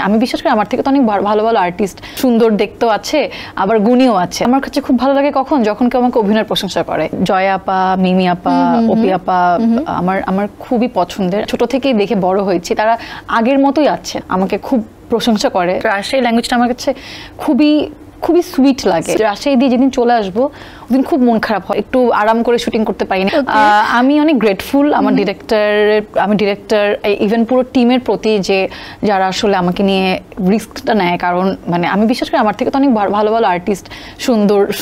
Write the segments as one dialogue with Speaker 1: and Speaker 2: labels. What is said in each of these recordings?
Speaker 1: আমি বিশ্বাস করি আমার থেকে তো অনেক ভালো ভালো আর্টিস্ট সুন্দর দেখতেও আছে, আবার গুণীও আছে। আমার কাছে খুব ভালো লাগে যখন কেউ আমাকে অভিনয়ের প্রশংসা করে। জয়া আপা, মিমি আপা, অপি আপা আমার খুবই পছন্দের। ছোট থেকেই দেখে বড় হয়েছি, তারা আগের মতোই আছে, আমাকে খুব প্রশংসা করে। রাজশাহী ল্যাঙ্গুয়েজটা আমার কাছে খুবই সুইট লাগে। রাজশাহী দিয়ে যেদিন চলে আসবো ওদিন খুব মন খারাপ হয়, একটু আরাম করে শুটিং করতে পারি না। আমি অনেক গ্রেটফুল আমার ডিরেক্টর ইভেন পুরো টিমের প্রতি, যে যারা আসলে আমাকে নিয়ে রিস্কটা নেয়। কারণ মানে আমি বিশ্বাস করি আমার থেকে তো অনেক ভালো ভালো আর্টিস্ট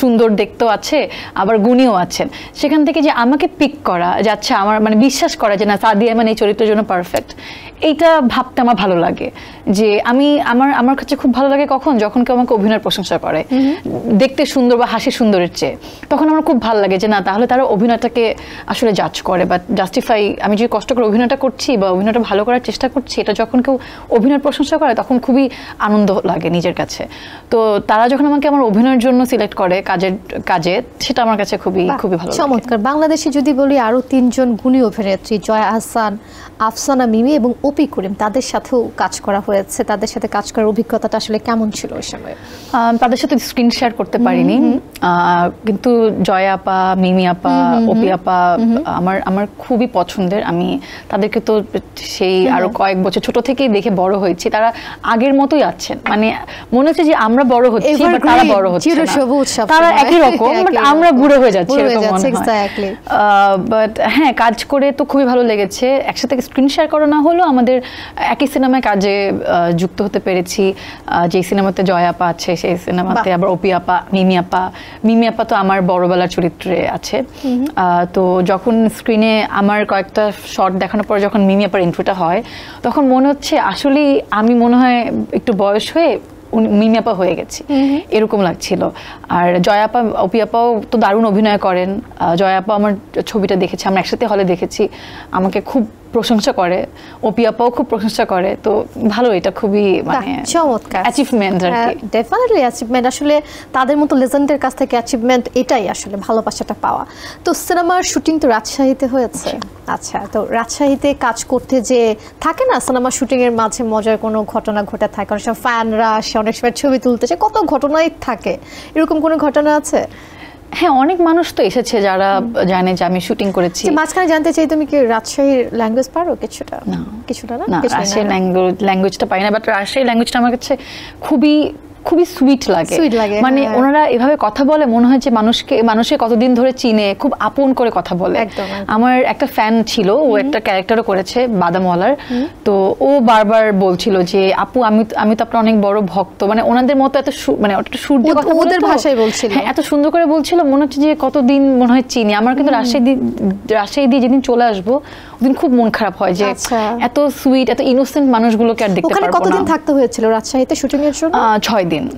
Speaker 1: সুন্দর দেখতেও আছে, আবার গুণীও আছেন। সেখান থেকে যে আমাকে পিক করা যাচ্ছে, আমার মানে বিশ্বাস করা যে না সাদিয়া মানে এই চরিত্রের জন্য পারফেক্ট, এইটা ভাবতে আমার ভালো লাগে। যে আমার কাছে খুব ভালো লাগে যখন কেউ আমাকে অভিনয়ের প্রশংসা করে, দেখতে সুন্দর বা হাসি সুন্দরের চেয়ে, তখন আমার খুব ভালো লাগে যে না তাহলে তারা অভিনয়টাকে আসলে জাজ করে বা জাস্টিফাই। আমি যে কষ্ট করে অভিনয়টা করছি বা অভিনয়টা ভালো করার চেষ্টা করছি, এটা যখন কেউ অভিনয়ের প্রশংসা করে তখন খুবই আনন্দ লাগে নিজের কাছে। তো তারা যখন আমাকে আমার অভিনয়ের জন্য সিলেক্ট করে কাজে, সেটা আমার কাছে খুবই ভালো লাগে।
Speaker 2: চমৎকার। বাংলাদেশে যদি বলি আরো 3 জন গুণী অভিনেত্রী, জয়া আহসান, আফসানা মিমি এবং অপি করিম, তাদের সাথেও কাজ করা হয়েছে। তাদের সাথে কাজ করার অভিজ্ঞতাটা আসলে কেমন ছিল ওই সময়?
Speaker 1: তাদের সাথে স্ক্রিন শেয়ার করতে পারিনি, কিন্তু জয়া আপা, মিমি আপা, অপি আপা আমার খুবই পছন্দের। আমি তাদেরকে তো সেই আরো কয়েক বছর ছোট থেকেই দেখে বড় হয়েছি, তারা আগের মতোই আছেন। মানে মনে হচ্ছে যে আমরা বড় হচ্ছি, তারা বড় হচ্ছে না, তারা একই রকম, বাট আমরা বুড়ো হয়ে যাচ্ছি এরকম মনে হয়। বাট হ্যাঁ, কাজ করে তো খুবই ভালো লেগেছে। একসাথে স্ক্রিন শেয়ার করা না হলেও আমাদের একই সিনেমায় কাজে যুক্ত হতে পেরেছি। যে সিনেমাতে জয়া আপা আছে সেই সিনেমাতে আবার অপি আপা, মিমি আপা তো আমার বড়বেলার চরিত্রে আছে। তো যখন স্ক্রিনে আমার কয়েকটা শট দেখানোর পর যখন মিমি আপার ইন্ট্রোটা হয়, তখন মনে হচ্ছে আসলে আমি মনে হয় একটু বয়স হয়ে মিমি আপা হয়ে গেছি, এরকম লাগছিল। আর জয়া আপা, অপি আপাও তো দারুণ অভিনয় করেন। জয়া আপা আমার ছবিটা দেখেছে, আমরা একসাথে হলে দেখেছি, আমাকে খুব প্রশংসা করে। অপি আপাও খুব প্রশংসা করে। তো ভালো, এটা খুবই মানে
Speaker 2: চমৎকার
Speaker 1: অ্যাচিভমেন্ট আর কি।
Speaker 2: Definitely achievement. আসলে তাদের মতো লেজেন্ডের কাছ থেকে অ্যাচিভমেন্ট এটাই আসলে ভালোবাসাটা পাওয়া। তো সিনেমার শুটিং তো রাজশাহীতে হয়েছে। আচ্ছা, তো রাজশাহীতে কাজ করতে যে থাকে না সিনেমা শুটিং এর মাঝে মজার কোনো ঘটনা ঘটে থাকে, অনেক সময় ফ্যানরা আসে, অনেক সময় ছবি তুলতে আসে, কত ঘটনাই থাকে, এরকম কোনো ঘটনা আছে?
Speaker 1: হ্যাঁ, অনেক মানুষ তো এসেছে যারা জানে যে আমি শুটিং করেছি।
Speaker 2: মাঝখানে জানতে চাই, তুমি কি রাজশাহীর ল্যাঙ্গুয়েজ পারো? কিছুটা না,
Speaker 1: রাজশাহী ল্যাঙ্গুয়েজটা পাই না, বাট রাজশাহী ল্যাঙ্গুয়েজটা আমার কাছে খুবই সুইট লাগে। মানে ওনারা এভাবে কথা বলে, মনে হয় যে মানুষকে কতদিন ধরে চিনে, খুব আপন করে কথা বলে। আমার একটা ফ্যান ছিল, ও একটা ক্যারেক্টারও করেছে বাদামওয়ালার। তো ও বারবার বলছিল যে আপু আমি তো আপনার অনেক বড় ভক্ত। মানে ওনাদের মতো এত মানে সুর দিয়ে কথা বলে, ওদের ভাষায় বলছিল, হ্যাঁ এত সুন্দর করে বলছিল, মনে হচ্ছে যে কতদিন মনে হয় চিনি। আমার কিন্তু রাজশাহী দিয়ে যেদিন চলে আসবো ওদিন খুব মন খারাপ হয় যে এত সুইট, এত ইনোসেন্ট মানুষগুলোকে আর দেখতে পারবো না।
Speaker 2: কতদিন থাকতে হয়েছিল রাজশাহীতে শুটিং এর জন্য?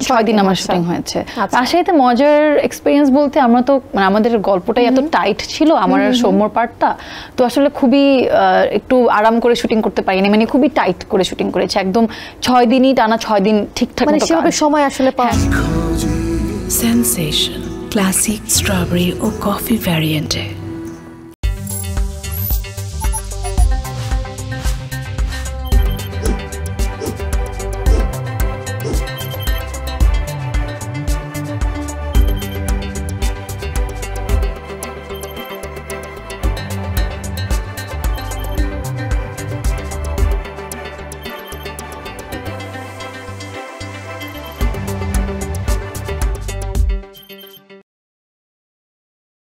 Speaker 1: 6 দিন আমার শুটিং হয়েছে। রাজশাহীতে মজার এক্সপিরিয়েন্স বলতে, আমরা তো মানে আমাদের গল্পটাই এত টাইট ছিল, আমার সৌম্যর পার্টটা তো আসলে খুবই একটু আরাম করে শুটিং করতে পারিনি, মানে খুবই টাইট করে শুটিং করেছে একদম। 6 দিনই টানা 6 দিন ঠিকঠাক
Speaker 2: মানে সেভাবে সময় আসলে পাওয়া।
Speaker 3: সেনসেশন ক্লাসিক স্ট্রবেরি ও কফি ভ্যারিয়েন্টে